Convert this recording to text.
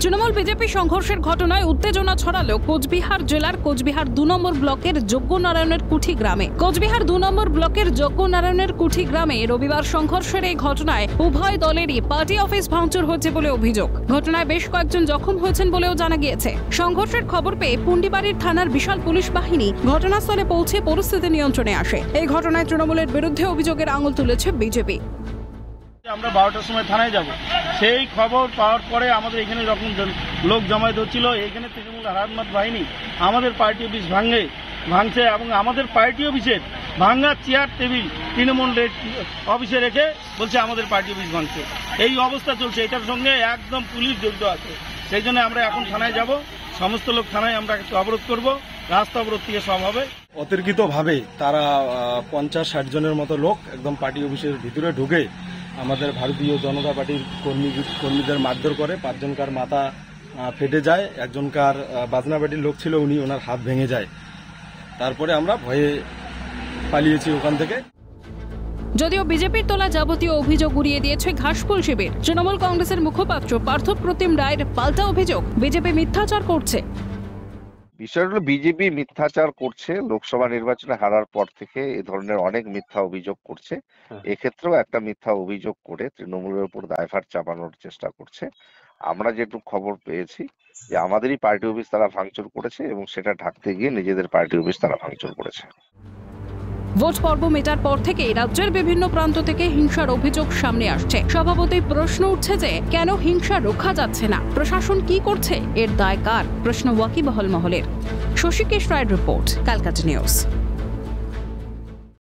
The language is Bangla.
তৃণমূল বিজেপি সংঘর্ষের ঘটনায় উত্তেজনা ছড়ালো কোচবিহার জেলার কোচবিহার 2 নম্বর ব্লকের যজ্ঞনারায়ণের কুঠি গ্রামে। কোচবিহার 2 নম্বর ব্লকের যজ্ঞনারায়ণের কুঠি গ্রামে রবিবার সংঘর্ষের এই ঘটনায় উভয় দলেরই পার্টি অফিস ভাঙচুর হয়েছে বলে অভিযোগ। ঘটনায় বেশ কয়েকজন জখম হয়েছেন বলেও জানা গিয়েছে। সংঘর্ষের খবর পেয়ে পুন্ডিবাড়ির থানার বিশাল পুলিশ বাহিনী ঘটনাস্থলে পৌঁছে পরিস্থিতি নিয়ন্ত্রণে আসে। এই ঘটনায় তৃণমূলের বিরুদ্ধে অভিযোগের আঙুল তুলেছে বিজেপি। আমরা 12টার সময় থানায় যাব, সেই খবর পাওয়ার পরে আমাদের এখানে যখন লোক জমায়েত হচ্ছিল, এখানে তৃণমূল হারাতমাত বাহিনী আমাদের পার্টি অফিস ভাঙছে এবং আমাদের পার্টি অফিসের ভাঙা চেয়ার টেবিল তৃণমূল অফিসে রেখে বলছে আমাদের পার্টি অফিস ভাঙছে। এই অবস্থা চলছে, এটার সঙ্গে একদম পুলিশ জড়িত আছে। সেই জন্য আমরা এখন থানায় যাব, সমস্ত লোক থানায় আমরা অবরোধ করব, রাস্তা অবরোধ থেকে সব হবে। অতর্কিতভাবে তারা 50-60 জনের মতো লোক একদম পার্টি অফিসের ভিতরে ঢুকে আমাদের ভারতীয় জনতা পার্টির কর্মীদের মারধর করে। 5 জনকার মাথা ফেটে যায়, একজনকার বাজনা পার্টির লোক ছিল, ওনার হাত ভেঙে যায়। তারপরে আমরা ভয়ে পালিয়েছি ওখান থেকে। যদিও বিজেপির তোলা যাবতীয় অভিযোগ উড়িয়ে দিয়েছে ঘাসফুল শিবির। তৃণমূল কংগ্রেসের মুখপাত্র পার্থপ্রতিম রায়ের পাল্টা অভিযোগ, বিজেপি মিথ্যাচার করছে। বিষয়টা হলো বিজেপি মিথ্যাচার করছে। লোকসভা নির্বাচনে হারার পর থেকে এ ধরনের অনেক মিথ্যা অভিযোগ করছে। এক্ষেত্রেও একটা মিথ্যা অভিযোগ করে তৃণমূলের উপর দায়ভার চাপানোর চেষ্টা করছে। আমরা যেটুকু খবর পেয়েছি যে আমাদেরই পার্টি অফিস তারা ভাঙচুর করেছে এবং সেটা ঢাকতে গিয়ে নিজেদের পার্টি অফিস তারা ভাঙচুর করেছে। ভোট পর্ব মেটার পর থেকে রাজ্যের বিভিন্ন প্রান্ত থেকে হিংসার অভিযোগ সামনে আসছে। স্বভাবতই প্রশ্ন উঠছে যে কেন হিংসা রোখা যাচ্ছে না, প্রশাসন কি করছে, এর দায় কার? প্রশ্ন ওয়াকিবহাল মহলের। শশীকেশ রায়ের রিপোর্ট, ক্যালকাটা নিউজ।